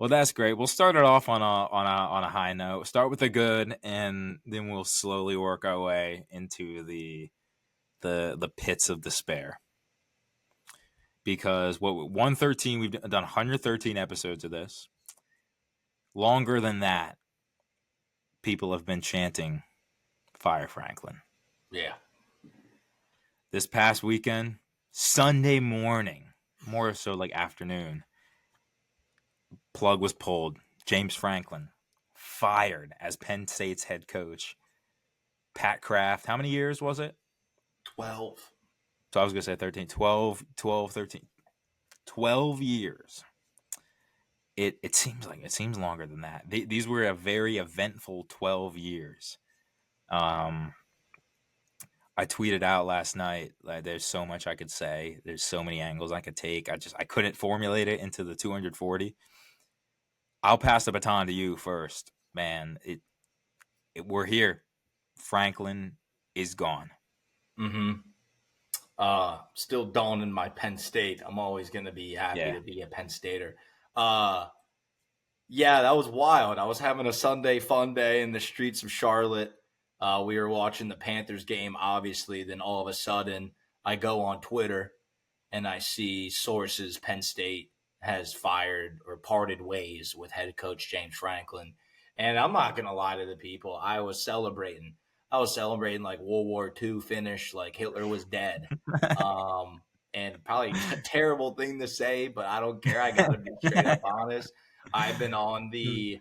Well, that's great. We'll start it off on a high note. Start with the good, and then we'll slowly work our way into the pits of despair. Because 113, we've done 113 episodes of this. Longer than that, people have been chanting "Fire Franklin." Yeah. This past weekend, Sunday morning, more so like afternoon, plug was pulled. James Franklin fired as Penn State's head coach. Pat Kraft, how many years was it? 12. So I was going to say 13, 12, 13, 12 years. It seems longer than that. These were a very eventful 12 years. I tweeted out last night, like, there's so much I could say. There's so many angles I could take. I couldn't formulate it into the 240. I'll pass the baton to you first, man. We're here. Franklin is gone. Mm-hmm. Still dawning my Penn State. I'm always going to be happy to be a Penn Stater. Yeah, that was wild. I was having a Sunday fun day in the streets of Charlotte. We were watching the Panthers game, obviously. Then all of a sudden, I go on Twitter and I see sources Penn State has fired or parted ways with head coach James Franklin. And I'm not going to lie to the people. I was celebrating like World War II finish, like Hitler was dead. And probably a terrible thing to say, but I don't care. I got to be straight up honest. I've been on the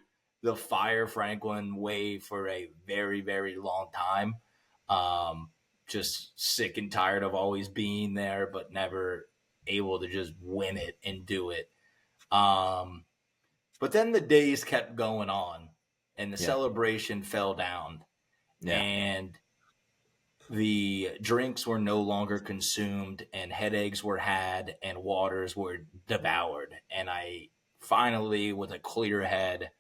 Fire Franklin wave for a very, very long time. Just sick and tired of always being there, but never able to just win it and do it. But then the days kept going on, and the celebration fell down, and the drinks were no longer consumed, and headaches were had, and waters were devoured. And I finally, with a clear head,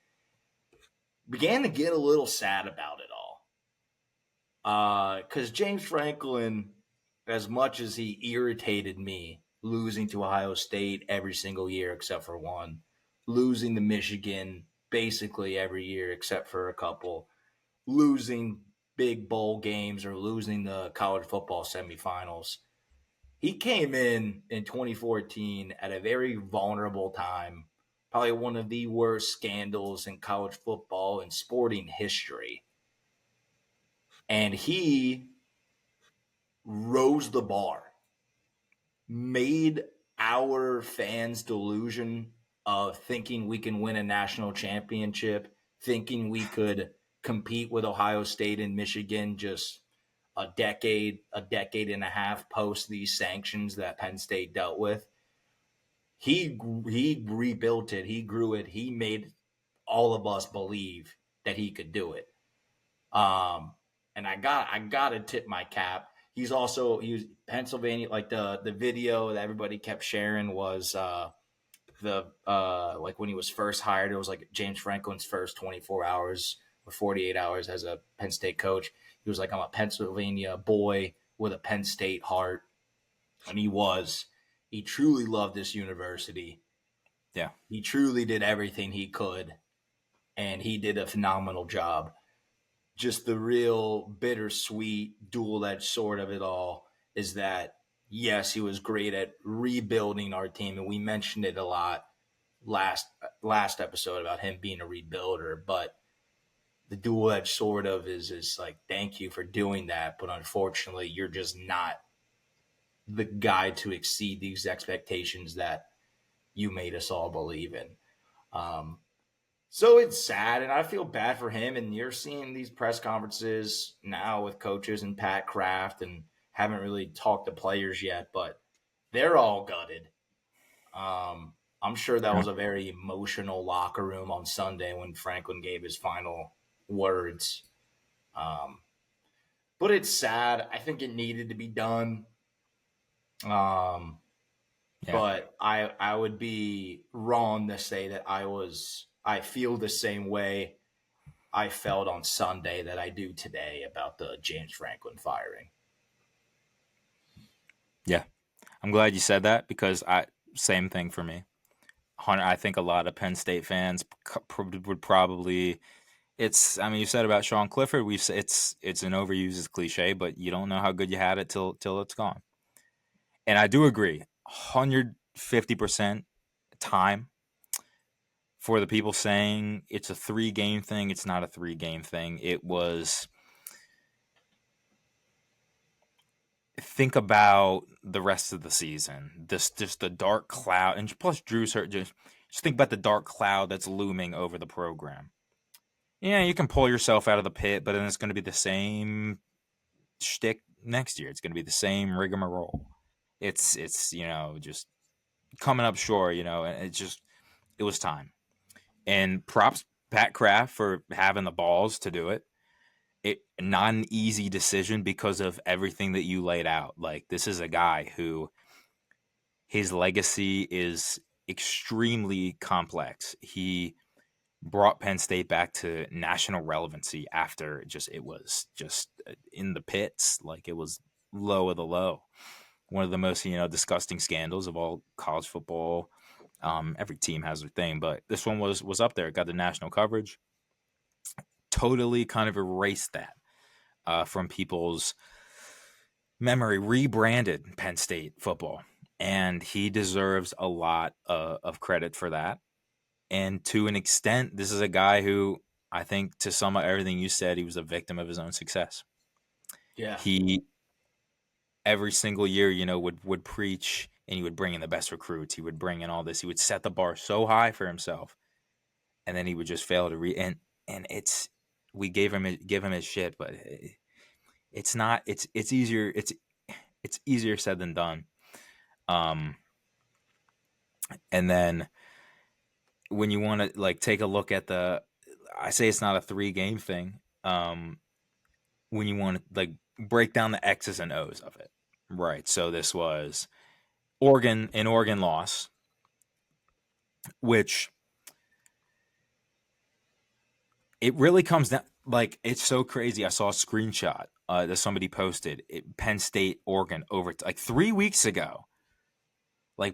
began to get a little sad about it all. Because James Franklin, as much as he irritated me, losing to Ohio State every single year except for one, losing to Michigan basically every year except for a couple, losing big bowl games or losing the college football semifinals. He came in 2014 at a very vulnerable time, probably one of the worst scandals in college football and sporting history. And he rose the bar, made our fans' delusion of thinking we can win a national championship, thinking we could compete with Ohio State and Michigan just a decade and a half post these sanctions that Penn State dealt with. He rebuilt it. He grew it. He made all of us believe that he could do it. And I got to tip my cap. He was Pennsylvania, like the video that everybody kept sharing was like when he was first hired. It was like James Franklin's first 24 hours or 48 hours as a Penn State coach. He was like, I'm a Pennsylvania boy with a Penn State heart. And he truly loved this university. Yeah. He truly did everything he could. And he did a phenomenal job. Just the real bittersweet dual-edged sword of it all is that, yes, he was great at rebuilding our team. And we mentioned it a lot last episode about him being a rebuilder. But the dual-edged sword of is like, thank you for doing that. But unfortunately, you're just not the guy to exceed these expectations that you made us all believe in. So it's sad, and I feel bad for him. And you're seeing these press conferences now with coaches and Pat Kraft, and haven't really talked to players yet, but they're all gutted. I'm sure that was a very emotional locker room on Sunday when Franklin gave his final words. But it's sad. I think it needed to be done. But I would be wrong to say that I feel the same way I felt on Sunday that I do today about the James Franklin firing. Yeah. I'm glad you said that because same thing for me. Hunter, I think a lot of Penn State fans would probably. It's. I mean, you said about Sean Clifford. We've said it's an overused cliche, but you don't know how good you had it till it's gone. And I do agree, 150% time for the people saying it's a 3 game thing. It's not a 3 game thing. It was. Think about the rest of the season. This just the dark cloud, and plus Drew's hurt. Just think about the dark cloud that's looming over the program. Yeah, you can pull yourself out of the pit, but then it's going to be the same shtick next year. It's going to be the same rigmarole. It's just coming up short. And it was time. And props Pat Kraft for having the balls to do it. It not an easy decision because of everything that you laid out. Like, this is a guy who his legacy is extremely complex. He brought Penn State back to national relevancy after it was just in the pits, like it was low of the low. One of the most disgusting scandals of all college football. Every team has their thing, but this one was up there. It got the national coverage. Totally kind of erased that from people's memory. Rebranded Penn State football, and he deserves a lot of credit for that. And to an extent, this is a guy who I think, to sum up everything you said, he was a victim of his own success. Yeah. He every single year, would preach, and he would bring in the best recruits. He would bring in all this. He would set the bar so high for himself, and then he would just fail to and it's we give him his shit, but it's not. It's easier. It's easier said than done. Um, and then when you want to take a look at I say it's not a 3 game thing. When you want to break down the X's and O's of it, right? So this was an Oregon loss, which it really comes down, it's so crazy. I saw a screenshot that somebody posted. Penn State, Oregon over 3 weeks ago.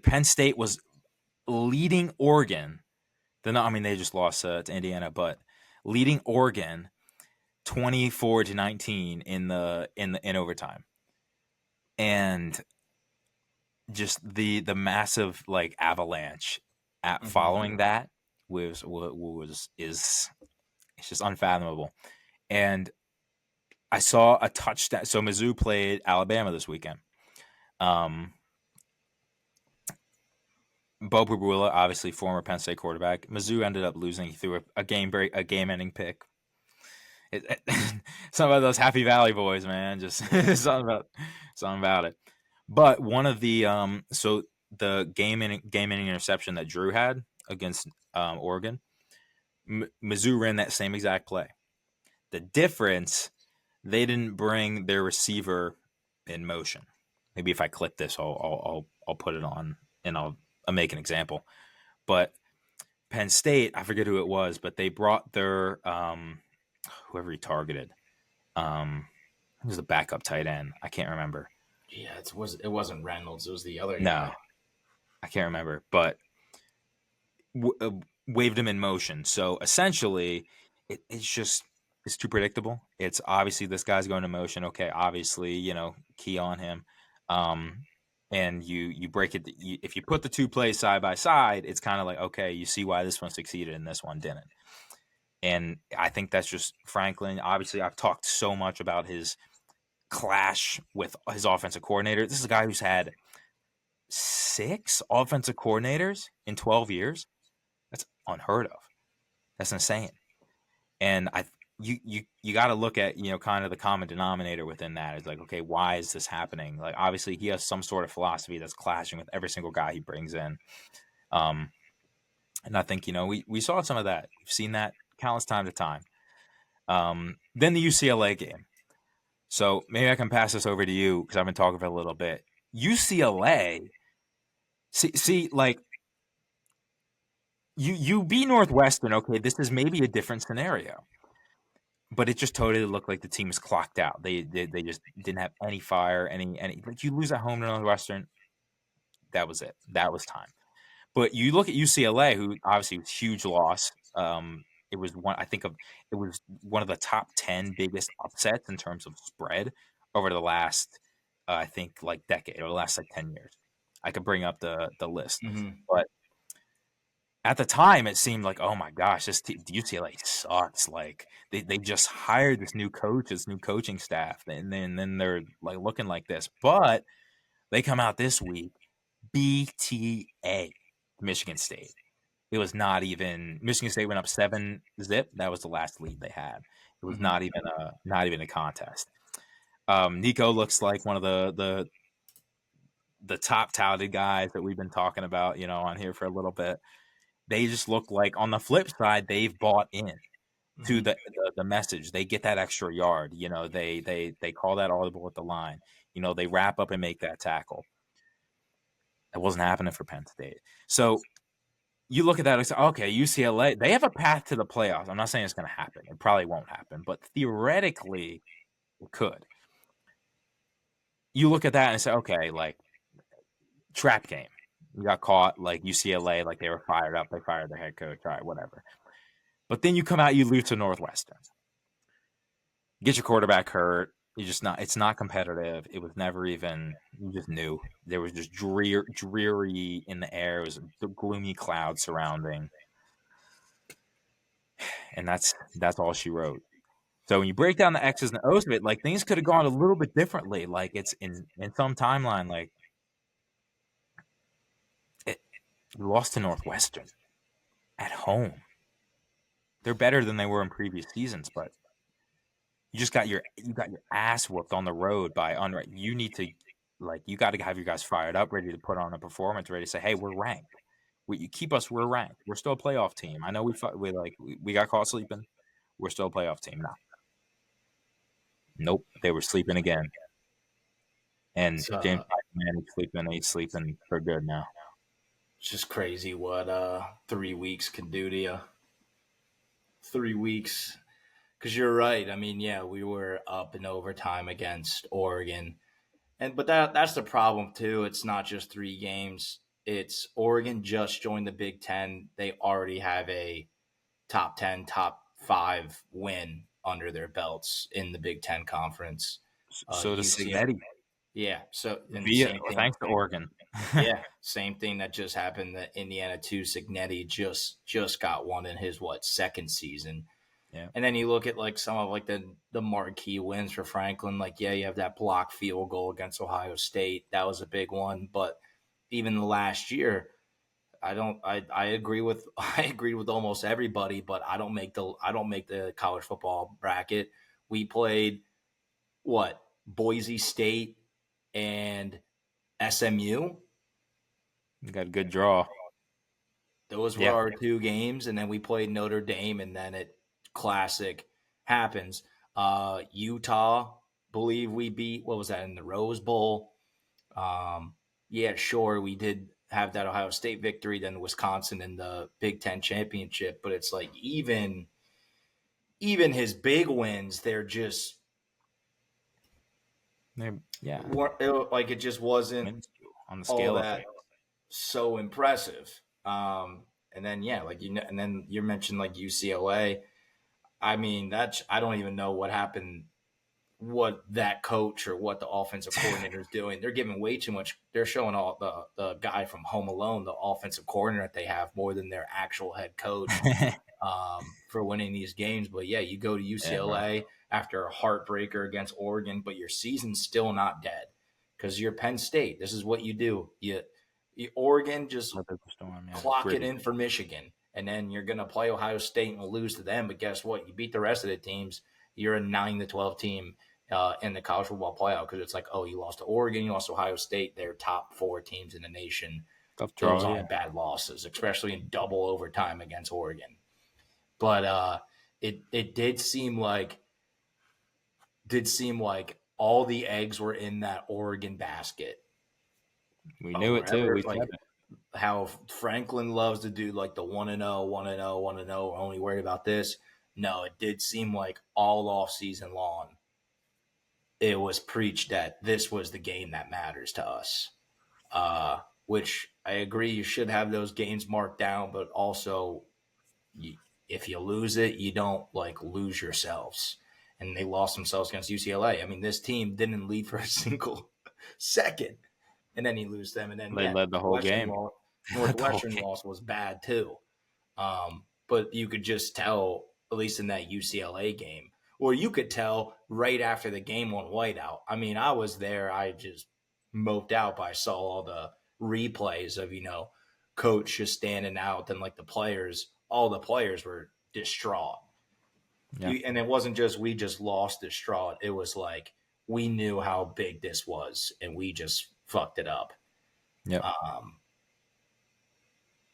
Penn State was leading Oregon. They just lost to Indiana, but leading Oregon 24-19 in overtime, and just the massive avalanche following that is it's just unfathomable. And I saw a touchdown. So Mizzou played Alabama this weekend. Bo Pribula, obviously former Penn State quarterback. Mizzou ended up losing. He threw a game-ending pick. Something about those Happy Valley boys, man. Just something about it. But one of the the game-ending interception that Drew had against Oregon, Mizzou ran that same exact play. The difference, they didn't bring their receiver in motion. Maybe if I clip this, I'll put it on and I'll make an example. But Penn State, I forget who it was, but they brought their whoever he targeted. It was the backup tight end. I can't remember. Yeah, it wasn't Reynolds. It was the other No, guy. I can't remember. But waved him in motion. So essentially, it's too predictable. It's obviously this guy's going to motion. Okay, obviously, key on him. And you break it. If you put the two plays side by side, it's kind of like, okay, you see why this one succeeded and this one didn't. And I think that's just Franklin. Obviously, I've talked so much about his clash with his offensive coordinator. This is a guy who's had 6 offensive coordinators in 12 years. That's unheard of. That's insane. And you got to look at kind of the common denominator within that. It's like, okay, why is this happening? Obviously he has some sort of philosophy that's clashing with every single guy he brings in. And I think we saw some of that. We've seen that countless time to time. Then the UCLA game. So maybe I can pass this over to you because I've been talking for a little bit. UCLA, see, you beat Northwestern. Okay, this is maybe a different scenario, but it just totally looked like the team was clocked out. They just didn't have any fire, any. You lose at home to Northwestern. That was it. That was time. But you look at UCLA, who obviously was a huge loss. It was it was one of the top 10 biggest upsets in terms of spread over the last, I think, like decade or the last like 10 years. I could bring up the list, Mm-hmm. but at the time it seemed like, oh my gosh, UCLA sucks. Like they just hired this new coach, this new coaching staff, and then they're like looking like this. But they come out this week, BTA, Michigan State. It was not even Michigan State went up 7-0. That was the last lead they had. It was Mm-hmm. not even a contest. Nico looks like one of the top touted guys that we've been talking about, on here for a little bit. They just look like, on the flip side, they've bought in to Mm-hmm. the message. They get that extra yard. They call that audible at the line. They wrap up and make that tackle. That wasn't happening for Penn State. So you look at that and say, okay, UCLA, they have a path to the playoffs. I'm not saying it's going to happen. It probably won't happen, but theoretically, it could. You look at that and say, okay, like, trap game. You got caught, like UCLA, like they were fired up. They fired their head coach. All right, whatever. But then you come out, you lose to Northwestern. Get your quarterback hurt. It's not competitive. It was never even, you just knew. There was just dreary in the air. It was a gloomy cloud surrounding. And that's all she wrote. So when you break down the X's and O's of it, like, things could have gone a little bit differently. Like, it's in some timeline, like, you lost to Northwestern at home. They're better than they were in previous seasons, but you got your ass whooped on the road by unranked. You need to, like, you got to have your guys fired up, ready to put on a performance, ready to say, hey, we're ranked. You keep us, we're ranked. We're still a playoff team. I know we got caught sleeping. We're still a playoff team now. Nope, they were sleeping again. And It's James Manning sleeping. He's sleeping for good now. just crazy what 3 weeks can do to you. 3 weeks, because you're right. I mean, yeah, we were up in overtime against Oregon, but that's the problem too. It's not just 3 games. It's Oregon just joined the Big Ten. They already have a top 10, top 5 win under their belts in the Big Ten conference. So does UCLA, Signetti yeah. So and same thing. thanks to Oregon. Yeah, same thing that just happened. That Indiana too. Signetti just got one in his second season. Yeah. And then you look at like some of like the marquee wins for Franklin. Like, yeah, you have that block field goal against Ohio State. That was a big one. But even the last year, I agree with I agreed with almost everybody, but I don't make the college football bracket. We played what? Boise State and SMU. You got a good draw. Those were Yeah. our 2 games, and then we played Notre Dame, and then it classic happens. Utah, believe we beat. What was that in the Rose Bowl? Yeah, sure, we did have that Ohio State victory, then Wisconsin in the Big Ten championship. But it's like even his big wins, they're just Yeah. like it just wasn't Minuscule on the all scale of that things. so impressive. And then yeah, like and then you mentioned like UCLA. I mean, I don't even know what happened, what that coach or what the offensive coordinator is doing. They're giving way too much. They're showing all the guy from Home Alone, the offensive coordinator that they have, more than their actual head coach for winning these games. But yeah, you go to UCLA after a heartbreaker against Oregon, but your season's still not dead because you're Penn State. This is what you do. Oregon just clock it in for Michigan, and then you're going to play Ohio State and lose to them. But guess what? You beat the rest of the teams. You're a 9-12 team in the college football playoff because it's like, oh, you lost to Oregon, you lost to Ohio State. They're top 4 teams in the nation. Tough draw, Those aren't bad losses, especially in double overtime against Oregon. But it did seem like all the eggs were in that Oregon basket. We knew it too. We said it. How Franklin loves to do like the 1-0, 1-0, 1-0, only worried about this. No, it did seem like all off season long, it was preached that this was the game that matters to us. Which I agree. You should have those games marked down, but also, you, if you lose it, you don't like lose yourselves. And they lost themselves against UCLA. I mean, this team didn't lead for a single second, and then you lose them. And then They yeah, led the whole game. They led the whole Northwestern game. loss was bad too. But you could just tell, at least in that UCLA game, or you could tell right after the game on whiteout. I mean, I was there. I just moped out, but I saw all the replays of, coach just standing out, and like all the players were distraught. Yeah. And it wasn't just we just lost distraught. It was like we knew how big this was, and we just fucked it up. Yep. Um,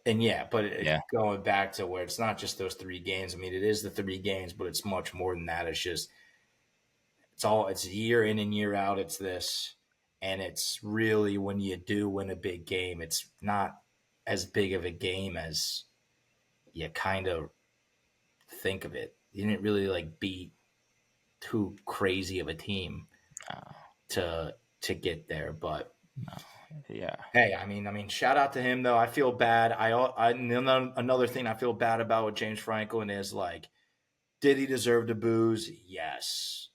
and yeah, but Yeah. going back to where it's not just those 3 games. I mean, it is the 3 games, but it's much more than that. It's just it's year in and year out. It's this, and it's really when you do win a big game, it's not as big of a game as you kind of think of it. You didn't really like beat too crazy of a team Uh, to get there, but no. Yeah. hey, I mean, shout out to him though. I feel bad. Another thing I feel bad about with James Franklin is like, did he deserve to booze? Yes,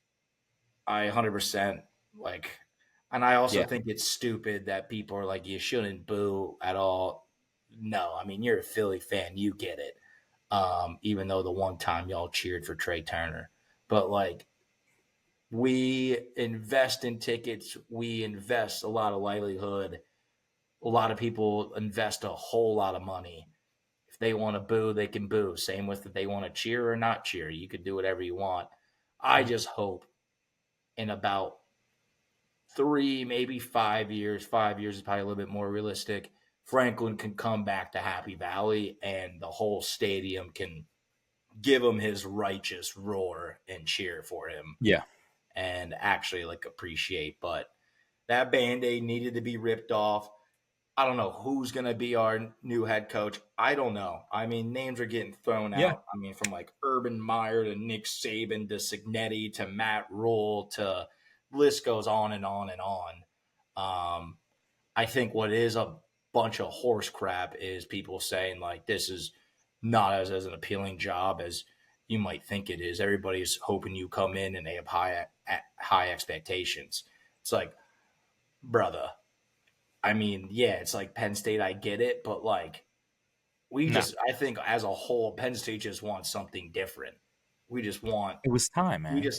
I 100% like, and I also Yeah. think it's stupid that people are like, you shouldn't boo at all. No, I mean, you're a Philly fan, you get it. Even though the one time y'all cheered for Trey Turner, but like, we invest in tickets, we invest a lot of livelihood. A lot of people invest a whole lot of money. If they want to boo, they can boo. Same with if they want to cheer or not cheer. You could do whatever you want. I Yeah. just hope in about 3, maybe 5 years, 5 years is probably a little bit more realistic, Franklin can come back to Happy Valley and the whole stadium can give him his righteous roar and cheer for him Yeah. and actually like appreciate. But that band-aid needed to be ripped off. I don't know who's going to be our new head coach. I don't know. I mean, names are getting thrown Yeah. out. I mean, from like Urban Meyer to Nick Saban to Signetti to Matt Rule to list goes on and on and on. I think what is a bunch of horse crap is people saying like this is not as an appealing job as you might think it is. Everybody's hoping you come in and they have high expectations. It's like, brother, I mean, yeah, it's like Penn State, I get it, but like No. I think as a whole, Penn State just wants something different. We just want, It was time, man. we Time.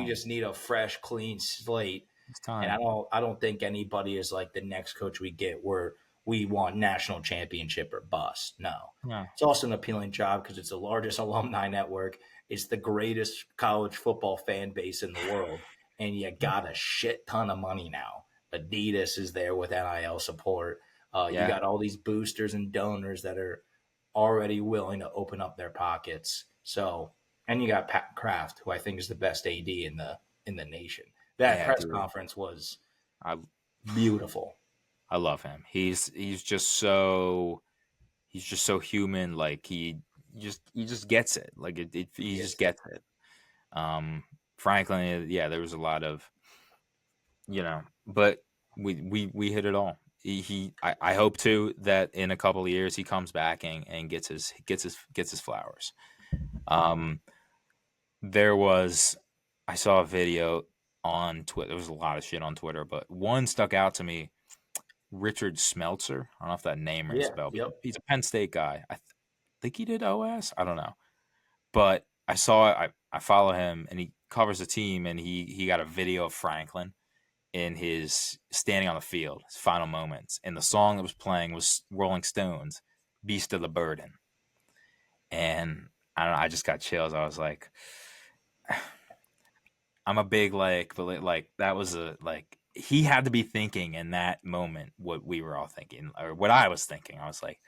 just need a fresh, clean slate. It's And time. I don't think anybody is like the next coach we get where we want national championship or bust. No, No. it's also an appealing job because it's the largest alumni network. It's the greatest college football fan base in the world, and you got a shit ton of money now. Adidas is there with NIL support. You Yeah. got all these boosters and donors that are already willing to open up their pockets. So, and you got Pat Kraft, who I think is the best AD in the nation. That Yeah, press dude. conference was I beautiful. I love him. He's just so human. Like he just gets it. Like he just Yes. gets it. Franklin, yeah, there was a lot of but we hit it all. I hope too that in a couple of years he comes back and gets his flowers. Um, there was I saw a video on Twitter. There was a lot of shit on Twitter, but one stuck out to me. Richard Smeltzer. I don't know if that name rings Yeah. a bell. But Yep. he's a Penn State guy. Think he did OS. I don't know, but I saw I follow him and he covers the team and he got a video of Franklin in his standing on the field, his final moments, and the song that was playing was Rolling Stones, "Beast of the Burden," and I don't know, I just got chills. I was like, I'm a big but like that was a like he had to be thinking in that moment what we were all thinking or what I was thinking. I was like,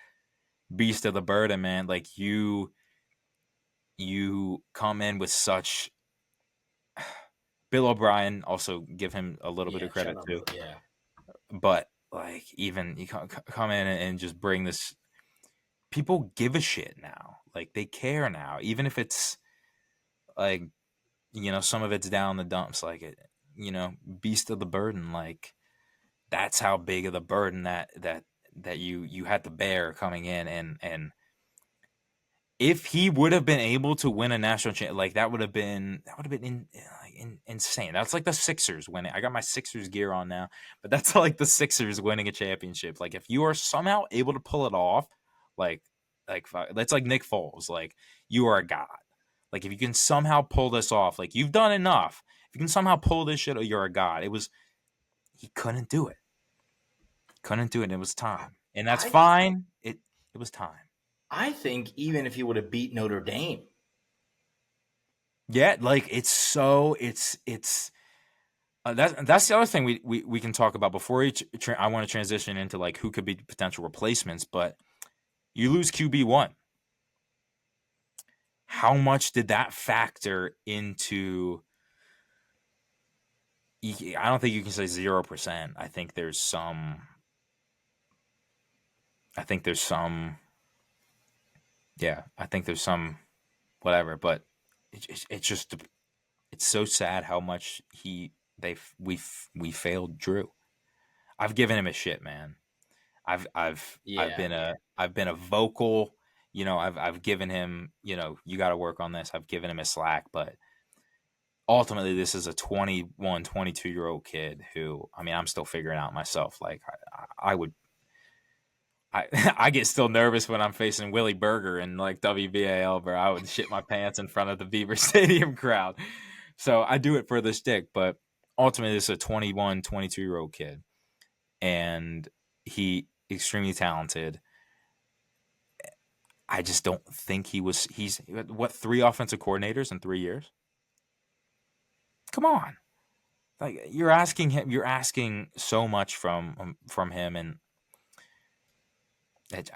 "Beast of the Burden, man! Like you come in with such." Bill O'Brien, also give him a little bit Yeah. of Shut credit up. too, Yeah. but like even you come in and just bring this. People give a shit now, like they care now, even if it's like some of it's down the dumps, like beast of the burden, like that's how big of the burden that that you had to bear coming in, and if he would have been able to win a national championship, like that would have been insane. That's like the Sixers winning. I got my Sixers gear on now, but that's like the Sixers winning a championship. Like if you are somehow able to pull it off, like that's like Nick Foles. Like you are a god. Like if you can somehow pull this off, like you've done enough. If you can somehow pull this shit, you're a god. He couldn't do it. Couldn't do it. It was time, and that's I fine. It was time. I think even if he would have beat Notre Dame, Yeah, like it's that's the other thing we can talk about before I want to transition into like who could be potential replacements. But you lose QB1. How much did that factor into? I don't think you can say 0%. I think there's some. I think there's some. Yeah, I think there's some whatever, but it's just it's so sad how much we failed Drew. I've given him a shit, man. yeah, I've been a vocal, I've given him, you got to work on this. I've given him a slack, but ultimately this is a 21, 22-year-old kid who, I mean, I'm still figuring out myself. Like I would I get still nervous when I'm facing Willie Berger and like WBAL, bro. I would shit my pants in front of the Beaver Stadium crowd. So I do it for the stick, but ultimately, this is a 21, 22-year-old kid, and he extremely talented. I just don't think he's what, 3 offensive coordinators in 3 years? Come on. Like you're asking so much from him, and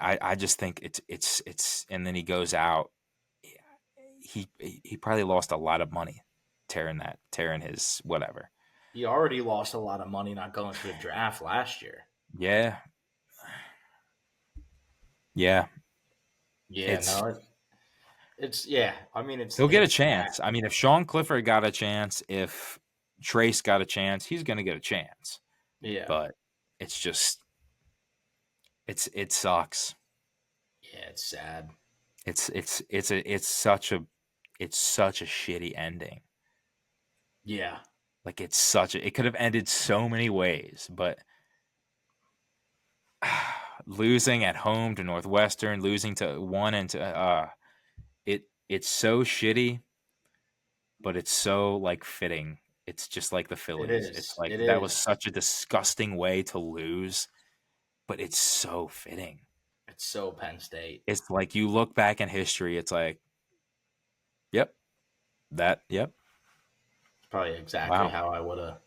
I just think it's and then he goes out. He probably lost a lot of money tearing his whatever. he already lost a lot of money not going to the draft last year. Yeah, yeah. Yeah, It's no, it's yeah. I mean, He'll get a it's sad. chance. I mean, if Sean Clifford got a chance, if Trace got a chance, he's gonna get a chance. Yeah, But it's just it sucks. yeah, it's sad. It's such a shitty ending. Yeah, Like it could have ended so many ways, but losing at home to Northwestern, losing to one and to it's so shitty, but it's so like fitting. It's just like the it Phillies. It's is. like It that was is. such a disgusting way to lose, but it's so fitting. It's so Penn State. It's like you look back in history, it's like, yep, yep, It's probably exactly wow, how I would have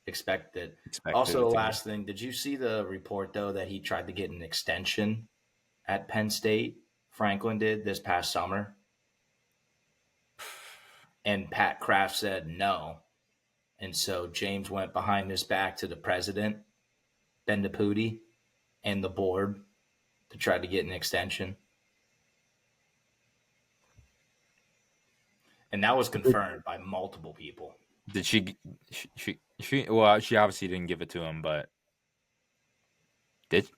expected. expected Also, it to go. last thing, did you see the report though that he tried to get an extension at Penn State? Franklin did this past summer, and Pat Kraft said no. And so James went behind his back to the president, Ben DePuty, and the board to try to get an extension. And that was confirmed by multiple people. Did well, she obviously didn't give it to him, but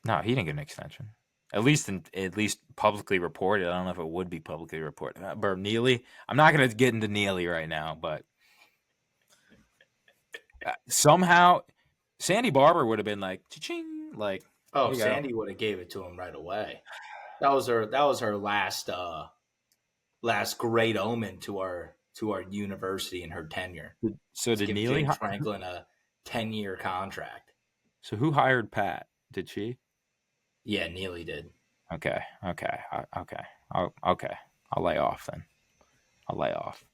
no, he didn't get an extension. At least publicly reported. I don't know if it would be publicly reported. But Neely, I'm not gonna get into Neely right now, but somehow Sandy Barber would have been like, cha-ching, like, Oh, here you go. Sandy would have gave it to him right away. That was her last great omen to our university in her tenure. So To did give Neely? James Franklin a 10-year contract. So who hired Pat? Did she? Yeah, Neely did. Okay, okay. Okay. I'll lay off then. I'll lay off.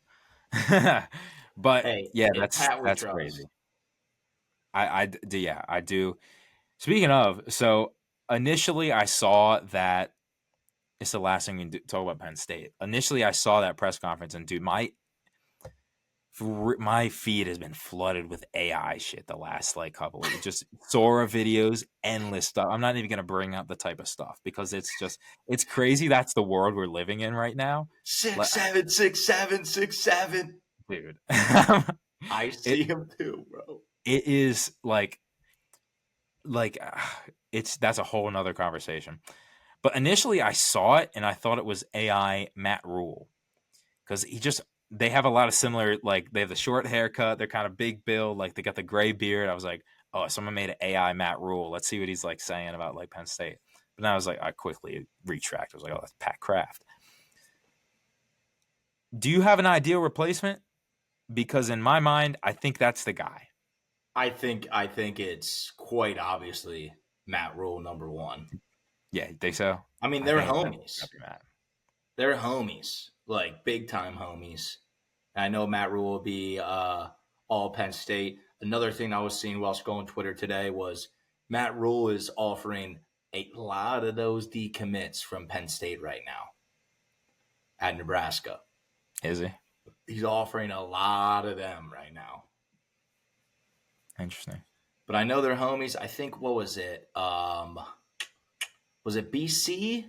But Hey, yeah, it's Pat we that's crazy. trust. I do. Yeah, I do. Speaking of, so initially I saw that it's the last thing we can talk about Penn State. Initially, I saw that press conference, and dude, my feed has been flooded with AI shit the last like couple of just Sora videos, endless stuff. I'm not even gonna bring up the type of stuff because it's crazy. That's the world we're living in right now. 6'7", 6'7", 6'7". Dude. I it see him too, bro. it is like that's a whole nother conversation. But initially, I saw it and I thought it was AI Matt Rule because they have a lot of similar, like they have the short haircut, they're kind of big build, like they got the gray beard. I was like, oh, someone made an AI Matt Rule. Let's see what he's like saying about like Penn State. But then I was like, I quickly retract. I was like, oh, that's Pat Kraft. Do you have an ideal replacement? Because in my mind, I think that's the guy. I think it's quite obviously Matt Rule number one. Yeah, you think so? I mean, I they're think it's homies. gotta be Matt. They're homies, like big time homies. And I know Matt Rule will be all Penn State. Another thing I was seeing while scrolling Twitter today was Matt Rule is offering a lot of those decommits from Penn State right now at Nebraska. Is he? He's offering a lot of them right now. Interesting. But I know they're homies. I think, what was it? Was it BC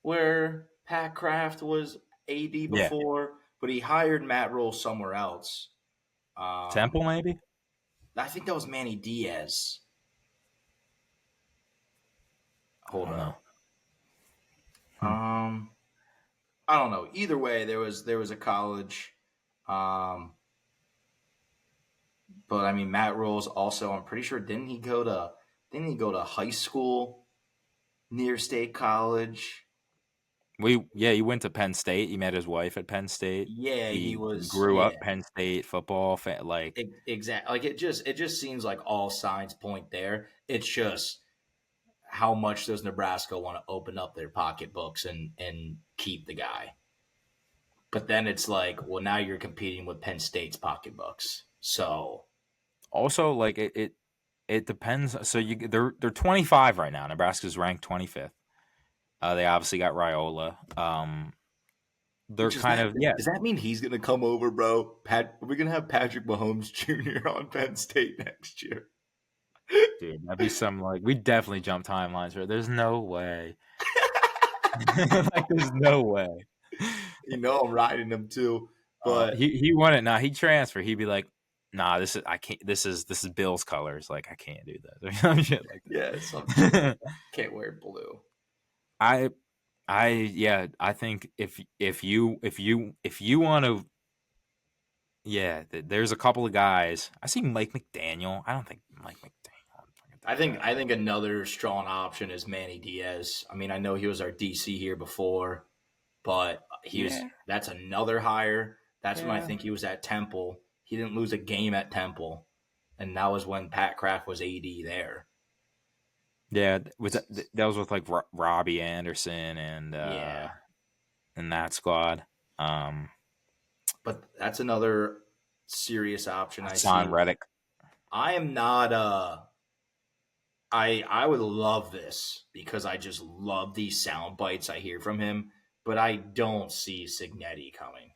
where Pat Kraft was AD Yeah. before, but he hired Matt Rule somewhere else. Temple, maybe? I think that was Manny Diaz. Hold don't know. up. I don't know. Either way, there was a college. But I mean, Matt Rule's also. I'm pretty sure didn't he go to high school near State College? He went to Penn State. He met his wife at Penn State. Yeah, he He was. grew Yeah, up Penn State football fan. Like, exactly. Like it just seems like all signs point there. It's just how much does Nebraska want to open up their pocketbooks and keep the guy. But then it's like, well, now you're competing with Penn State's pocketbooks. So also, like it depends. So they're 25 right now. Nebraska's ranked 25th. They obviously got Raiola. They're kind of does that mean he's gonna come over, bro? We're gonna have Patrick Mahomes Jr. on Penn State next year. dude. That'd be some like we definitely jump timelines. Right? There's no way. Like, there's no way. You know I'm riding him too, but He won it. Now he transfer. He'd be like, nah, this is I can't. This is Bill's colors. Like I can't do that. Some shit like yeah, some shit. that. Can't wear blue. I I think if you want to, yeah, there's a couple of guys. I see Mike McDaniel. I don't think Mike McDaniel. I think another strong option is Manny Diaz. I mean, I know he was our DC here before, but that's another hire. That's when I think he was at Temple. He didn't lose a game at Temple, and that was when Pat Kraft was AD there. Yeah, that was with like Robbie Anderson and that squad. But that's another serious option. Hassan Reddick. I am not. I would love this because I just love these sound bites I hear from him, but I don't see Cignetti coming.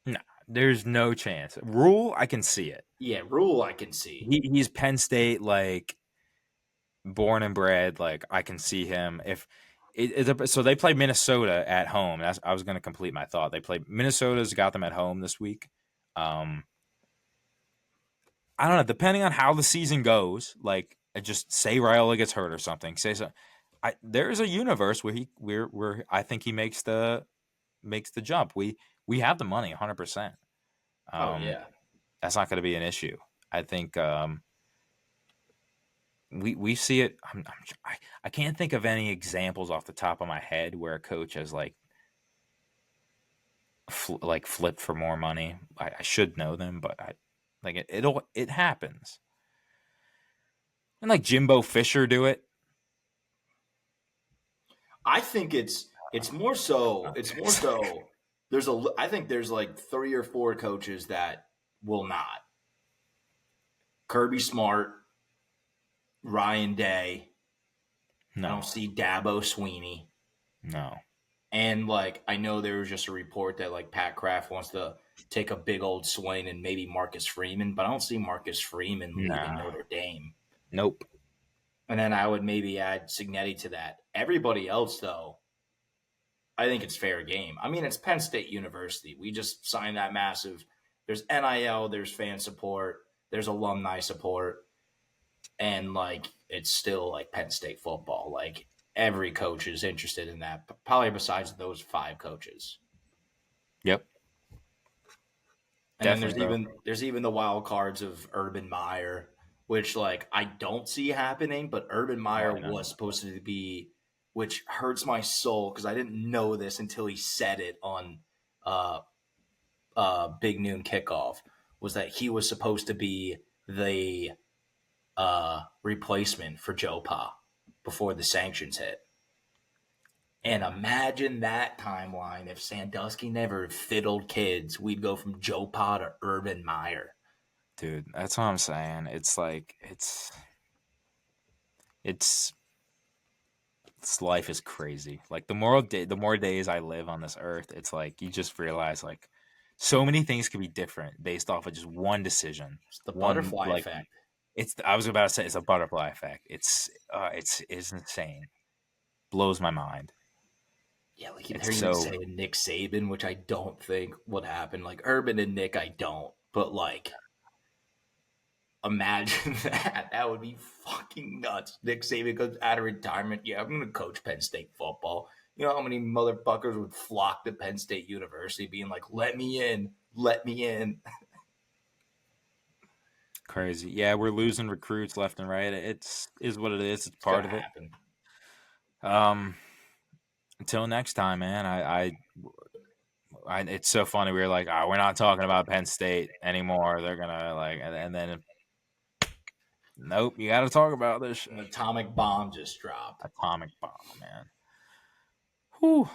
No, there's no chance. Rule, I can see it. Yeah, Rule, I can see. He's Penn State, like born and bred. Like I can see him. So they play Minnesota at home. I was going to complete my thought. They play Minnesota's got them at home this week. I don't know. Depending on how the season goes, like just say Raiola gets hurt or something. Say so. There is a universe where I think he makes the jump. We have the money 100%. Oh yeah, that's not going to be an issue. I think we see it. I can't think of any examples off the top of my head where a coach has like flipped for more money. I should know them, but it happens. And like Jimbo Fisher do it. I think it's more so. I think there's like 3 or 4 coaches that will not. Kirby Smart, Ryan Day. No. I don't see Dabo Sweeney. No. And like I know there was just a report that like Pat Kraft wants to take a big old swing and maybe Marcus Freeman, but I don't see Marcus Freeman leaving Notre Dame. Nope. And then I would maybe add Cignetti to that. Everybody else, though, I think it's fair game. I mean, it's Penn State University. We just signed that massive. There's NIL, there's fan support, there's alumni support. And, like, it's still like Penn State football. Like every coach is interested in that, probably besides those 5 coaches. Yep, And then definitely, bro. there's even the wild cards of Urban Meyer, which like I don't see happening, but Urban Oh, Meyer I know. was supposed to be, which hurts my soul because I didn't know this until he said it on uh, Big Noon Kickoff, was that he was supposed to be the replacement for Joe Pa before the sanctions hit. And Yeah, imagine that timeline. If Sandusky never fiddled kids, we'd go from Joe Pa to Urban Meyer. dude, that's what I'm saying. It's like it's life is crazy. Like the more days I live on this earth, it's like you just realize like so many things could be different based off of just one decision. It's the One butterfly like effect. it's I was about to say it's a butterfly effect. It's insane. Blows my mind. Yeah, like It's they're even so saying Nick Saban, which I don't think would happen. Like Urban and Nick, I don't. But like, imagine that. That would be fucking nuts. Nick Saban goes out of retirement. Yeah, I'm going to coach Penn State football. You know how many motherfuckers would flock to Penn State University being like, let me in, let me in. crazy. Yeah, we're losing recruits left and right. It's is what it is. It's It's going part to of it. happen. Um until next time, man. It's so funny. We were like, oh, we're not talking about Penn State anymore. They're gonna like, and then nope, you got to talk about this An atomic bomb just dropped. atomic bomb, man. Whew.